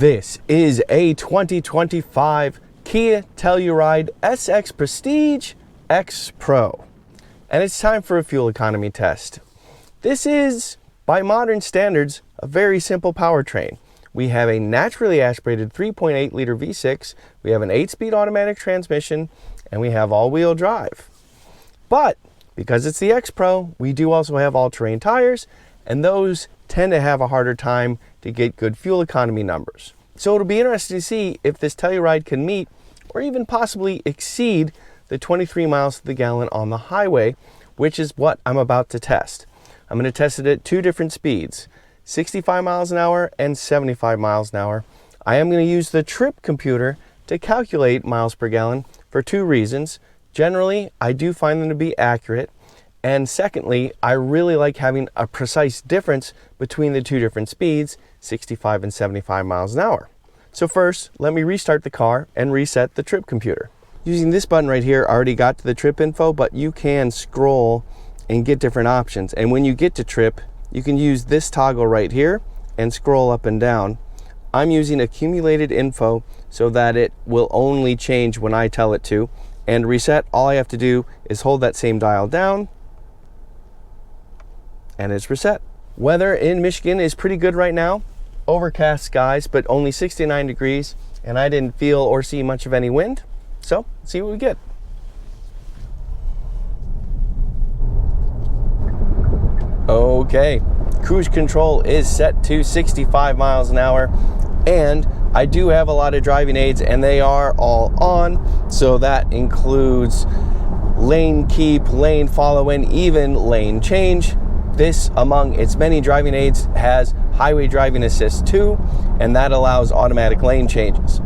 This is a 2025 Kia Telluride SX Prestige X Pro, and it's time for a fuel economy test. This is, by modern standards, a very simple powertrain. We have a naturally aspirated 3.8 liter V6, we have an 8-speed automatic transmission, and we have all-wheel drive. But because it's the X Pro, we do also have all-terrain tires, and those tend to have a harder time to get good fuel economy numbers. So it'll be interesting to see if this Telluride can meet or even possibly exceed the 23 miles to the gallon on the highway, which is what I'm about to test. I'm going to test it at two different speeds, 65 miles an hour and 75 miles an hour. I am going to use the trip computer to calculate miles per gallon for two reasons. Generally, I do find them to be accurate. And secondly, I really like having a precise difference between the two different speeds, 65 and 75 miles an hour. So first, let me restart the car and reset the trip computer. Using this button right here, I already got to the trip info, but you can scroll and get different options. And when you get to trip, you can use this toggle right here and scroll up and down. I'm using accumulated info so that it will only change when I tell it to. And reset, all I have to do is hold that same dial down, and it's reset. Weather in Michigan is pretty good right now. Overcast skies, but only 69 degrees, and I didn't feel or see much of any wind. So, let's see what we get. Okay, cruise control is set to 65 miles an hour, and I do have a lot of driving aids, and they are all on, so that includes lane keep, lane follow, and even lane change. This, among its many driving aids, has highway driving assist too, and that allows automatic lane changes.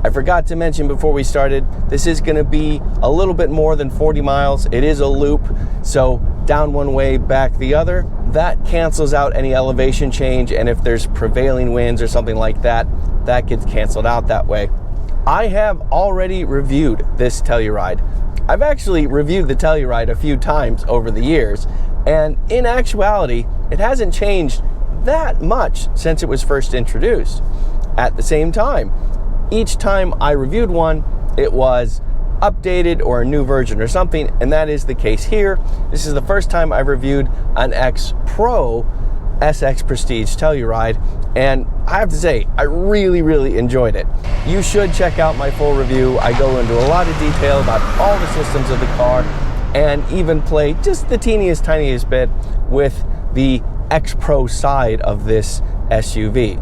I forgot to mention before we started, this is going to be a little bit more than 40 miles. It is a loop, so down one way, back the other. That cancels out any elevation change, and if there's prevailing winds or something like that, that gets canceled out that way. I have already reviewed this Telluride. I've actually reviewed the Telluride a few times over the years, and in actuality, it hasn't changed that much since it was first introduced. At the same time, each time I reviewed one, it was updated or a new version or something, and that is the case here. This is the first time I've reviewed an X Pro SX Prestige Telluride, and I have to say, I really enjoyed it. You should check out my full review. I go into a lot of detail about all the systems of the car, and even play just the tiniest bit with the X Pro side of this SUV.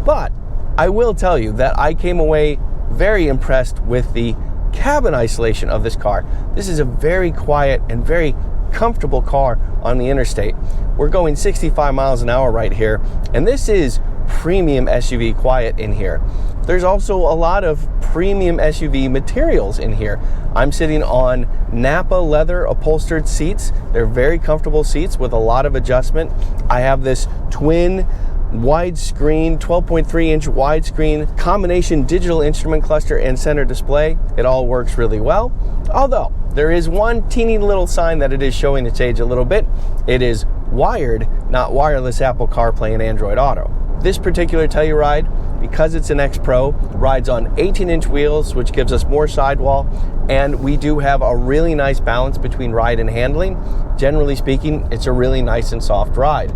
But I will tell you that I came away very impressed with the cabin isolation of this car. This is a very quiet and very comfortable car on the interstate. We're going 65 miles an hour right here, and this is premium SUV quiet in here. There's also a lot of premium SUV materials in here. I'm sitting on Napa leather upholstered seats. They're very comfortable seats with a lot of adjustment. I have this twin widescreen, 12.3 inch widescreen combination digital instrument cluster and center display. It all works really well. Although there is one teeny little sign that it is showing its age a little bit. It is wired, not wireless Apple CarPlay and Android Auto. This particular Telluride, because it's an X Pro, rides on 18-inch wheels, which gives us more sidewall, and we do have a really nice balance between ride and handling. Generally speaking, it's a really nice and soft ride.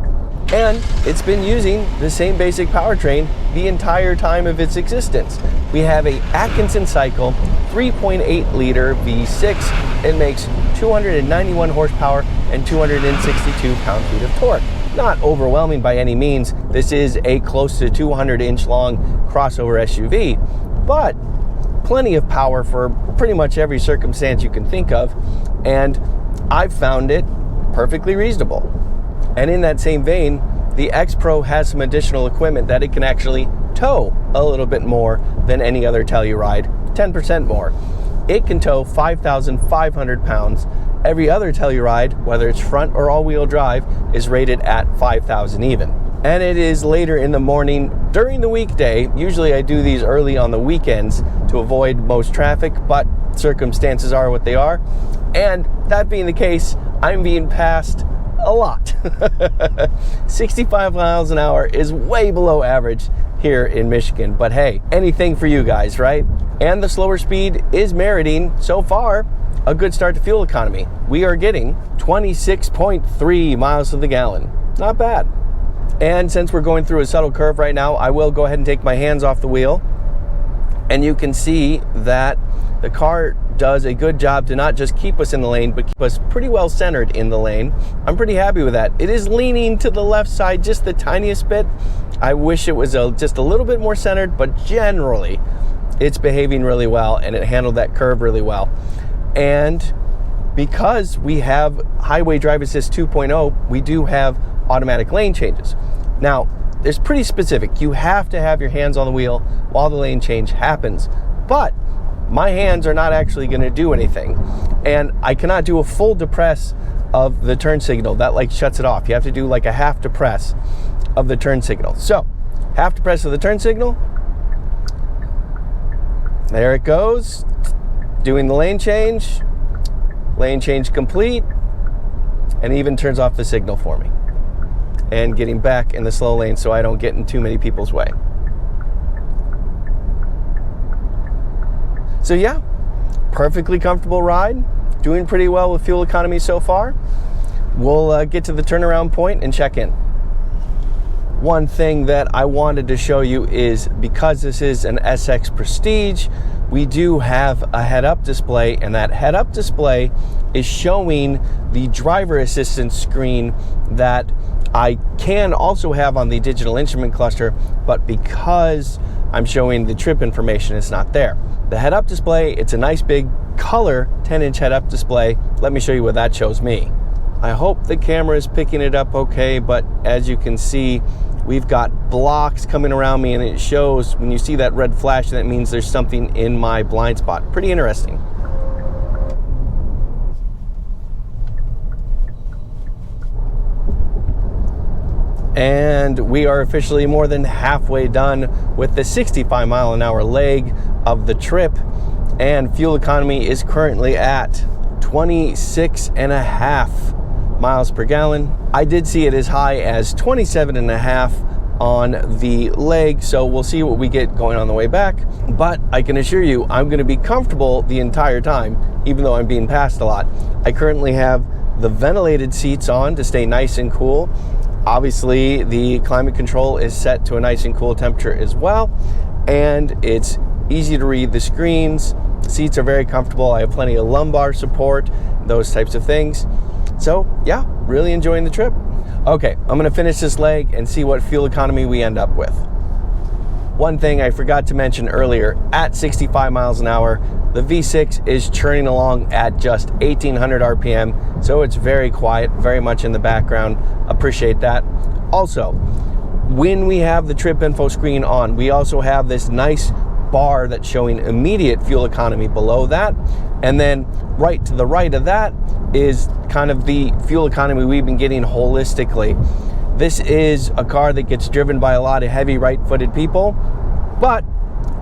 And it's been using the same basic powertrain the entire time of its existence. We have a Atkinson cycle 3.8 liter V6. It makes 291 horsepower and 262 pound-feet of torque. Not overwhelming by any means. This is a close to 200-inch long crossover SUV, but plenty of power for pretty much every circumstance you can think of, and I've found it perfectly reasonable. And in that same vein, the X Pro has some additional equipment that it can actually tow a little bit more than any other Telluride, 10% more. It can tow 5,500 pounds. Every other Telluride, whether it's front or all-wheel drive, is rated at 5,000 even. And it is later in the morning during the weekday. Usually I do these early on the weekends to avoid most traffic, but circumstances are what they are. And that being the case, I'm being passed a lot. 65 miles an hour is way below average, here in Michigan. But hey, anything for you guys, right? And the slower speed is meriting, so far, a good start to fuel economy. We are getting 26.3 miles to the gallon. Not bad. And since we're going through a subtle curve right now, I will go ahead and take my hands off the wheel. And you can see that the car does a good job to not just keep us in the lane, but keep us pretty well centered in the lane. I'm pretty happy with that. It is leaning to the left side just the tiniest bit. I wish it was just a little bit more centered, but generally it's behaving really well and it handled that curve really well. And because we have Highway Drive Assist 2.0, we do have automatic lane changes. Now, it's pretty specific. You have to have your hands on the wheel while the lane change happens. But my hands are not actually going to do anything. And I cannot do a full depress of the turn signal. That like shuts it off. You have to do like a half depress of the turn signal. So, half depress of the turn signal. There it goes. Doing the lane change complete, and even turns off the signal for me. And getting back in the slow lane so I don't get in too many people's way. So yeah, perfectly comfortable ride. Doing pretty well with fuel economy so far. We'll get to the turnaround point and check in. One thing that I wanted to show you is because this is an SX Prestige, we do have a head-up display, and that head-up display is showing the driver assistance screen that I can also have on the digital instrument cluster, but because I'm showing the trip information, it's not there. The head-up display, it's a nice big color 10-inch head-up display. Let me show you what that shows me. I hope the camera is picking it up okay, but as you can see, we've got blocks coming around me, and it shows when you see that red flash, that means there's something in my blind spot. Pretty interesting. And we are officially more than halfway done with the 65-mile-an-hour leg of the trip, and fuel economy is currently at 26.5 miles per gallon. I did see it as high as 27.5 on the leg, so we'll see what we get going on the way back. But I can assure you, I'm going to be comfortable the entire time, even though I'm being passed a lot. I currently have the ventilated seats on to stay nice and cool. Obviously, the climate control is set to a nice and cool temperature as well, and it's easy to read the screens. Seats are very comfortable. I have plenty of lumbar support, those types of things. So yeah, really enjoying the trip. Okay, I'm gonna finish this leg and see what fuel economy we end up with. One thing I forgot to mention earlier, at 65 miles an hour, the V6 is churning along at just 1800 RPM, so it's very quiet, very much in the background. Appreciate that. Also, when we have the trip info screen on, we also have this nice bar that's showing immediate fuel economy below that, and then right to the right of that is kind of the fuel economy we've been getting holistically. This is a car that gets driven by a lot of heavy right-footed people, but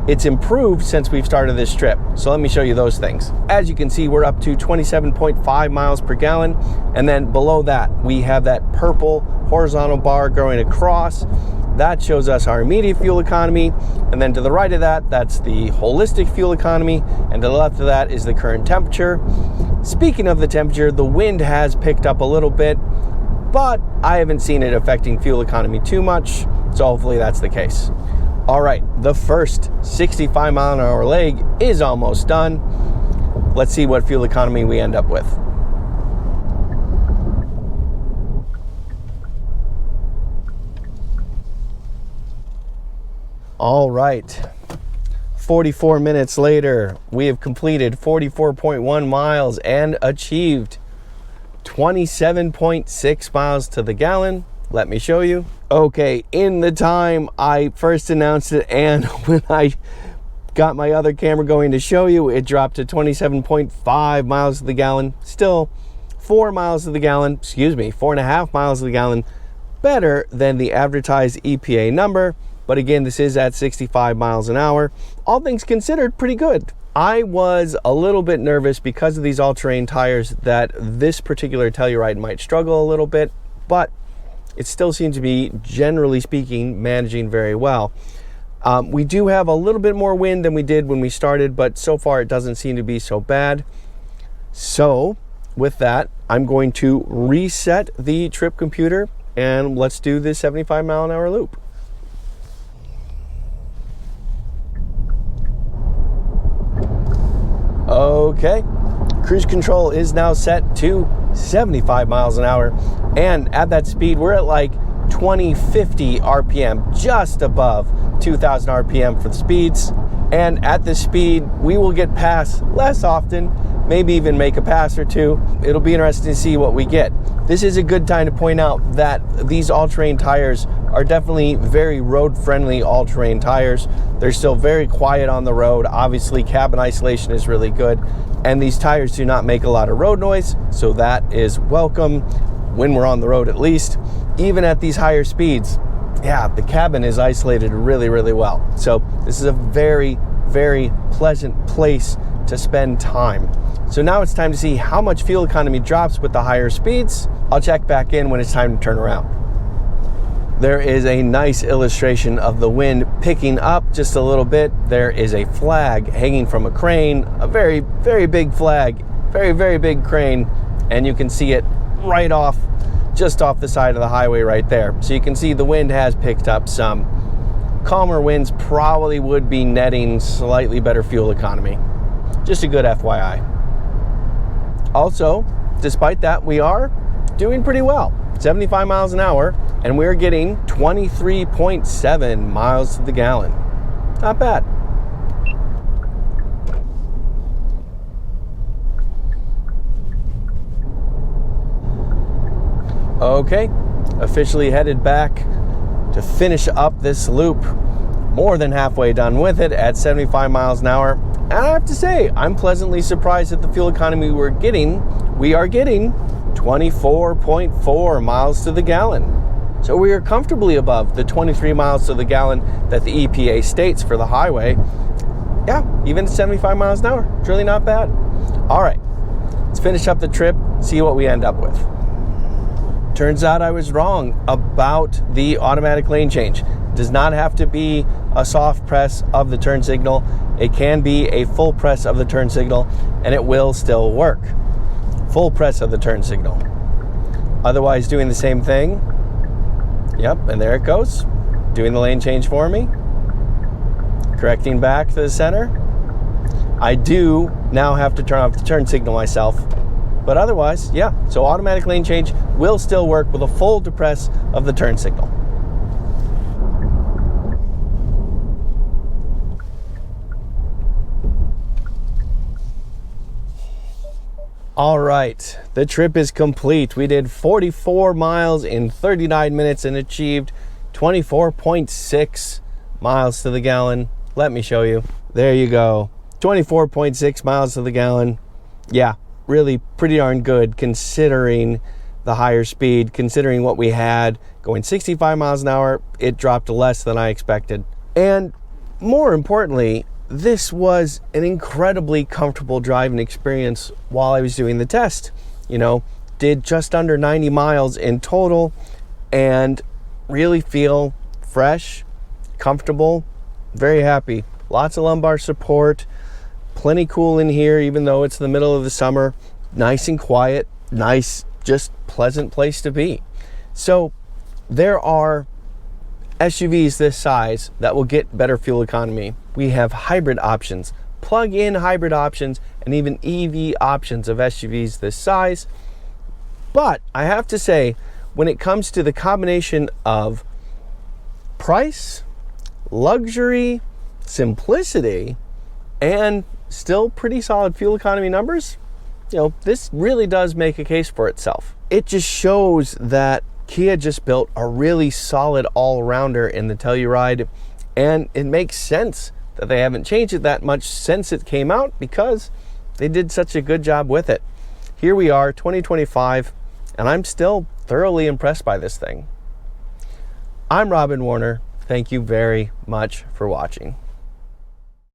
it's improved since we've started this trip. So let me show you those things. As you can see, we're up to 27.5 miles per gallon, and then below that we have that purple horizontal bar going across. That shows us our immediate fuel economy, and then to the right of that, that's the holistic fuel economy, and to the left of that is the current temperature. Speaking of the temperature, the wind has picked up a little bit, but I haven't seen it affecting fuel economy too much, so hopefully that's the case. All right, the first 65 mile an hour leg is almost done. Let's see what fuel economy we end up with. All right, 44 minutes later, we have completed 44.1 miles and achieved 27.6 miles to the gallon. Let me show you. Okay, in the time I first announced it and when I got my other camera going to show you, it dropped to 27.5 miles to the gallon. Still 4 miles to the gallon, 4.5 miles to the gallon, better than the advertised EPA number. But again, this is at 65 miles an hour. All things considered, pretty good. I was a little bit nervous because of these all-terrain tires that this particular Telluride might struggle a little bit, but it still seems to be, generally speaking, managing very well. We do have a little bit more wind than we did when we started, but so far it doesn't seem to be so bad. So with that, I'm going to reset the trip computer and let's do this 75-mile-an-hour loop. Okay, cruise control is now set to 75 miles an hour, and at that speed we're at like 2050 RPM, just above 2000 RPM for the speeds. And at this speed we will get past less often, maybe even make a pass or two. It'll be interesting to see what we get. This is a good time to point out that these all-terrain tires are definitely very road-friendly all-terrain tires. They're still very quiet on the road. Obviously, cabin isolation is really good, and these tires do not make a lot of road noise, so that is welcome when we're on the road at least. Even at these higher speeds, yeah, the cabin is isolated really, really well. So this is a very, very pleasant place to spend time. So now it's time to see how much fuel economy drops with the higher speeds. I'll check back in when it's time to turn around. There is a nice illustration of the wind picking up just a little bit. There is a flag hanging from a crane, a very, very big flag, very, very big crane, and you can see it right off, just off the side of the highway right there. So you can see the wind has picked up some. Calmer winds probably would be netting slightly better fuel economy. Just a good FYI. Also, despite that, we are doing pretty well. 75 miles an hour, and we're getting 23.7 miles to the gallon. Not bad. Okay, officially headed back to finish up this loop. More than halfway done with it at 75 miles an hour. And I have to say, I'm pleasantly surprised at the fuel economy we're getting. We are getting 24.4 miles to the gallon. So we are comfortably above the 23 miles to the gallon that the EPA states for the highway. Yeah, even at 75 miles an hour, it's really not bad. All right, let's finish up the trip, see what we end up with. Turns out I was wrong about the automatic lane change. It does not have to be a soft press of the turn signal. It can be a full press of the turn signal, and it will still work. Full press of the turn signal. Otherwise, doing the same thing. Yep, and there it goes. Doing the lane change for me. Correcting back to the center. I do now have to turn off the turn signal myself. But otherwise, yeah, so automatic lane change will still work with a full depress of the turn signal. All right, the trip is complete. We did 44 miles in 39 minutes and achieved 24.6 miles to the gallon. Let me show you. There you go. 24.6 miles to the gallon. Yeah, really pretty darn good considering the higher speed, considering what we had going 65 miles an hour. It dropped less than I expected. And more importantly, this was an incredibly comfortable driving experience while I was doing the test. You know, did just under 90 miles in total and really feel fresh, comfortable, very happy. Lots of lumbar support, plenty cool in here even though it's the middle of the summer. Nice and quiet, nice, just pleasant place to be. So there are SUVs this size that will get better fuel economy. We have hybrid options, plug-in hybrid options, and even EV options of SUVs this size. But I have to say, when it comes to the combination of price, luxury, simplicity, and still pretty solid fuel economy numbers, you know, this really does make a case for itself. It just shows that Kia just built a really solid all-rounder in the Telluride, and it makes sense that they haven't changed it that much since it came out because they did such a good job with it. Here we are, 2025, and I'm still thoroughly impressed by this thing. I'm Robin Warner. Thank you very much for watching.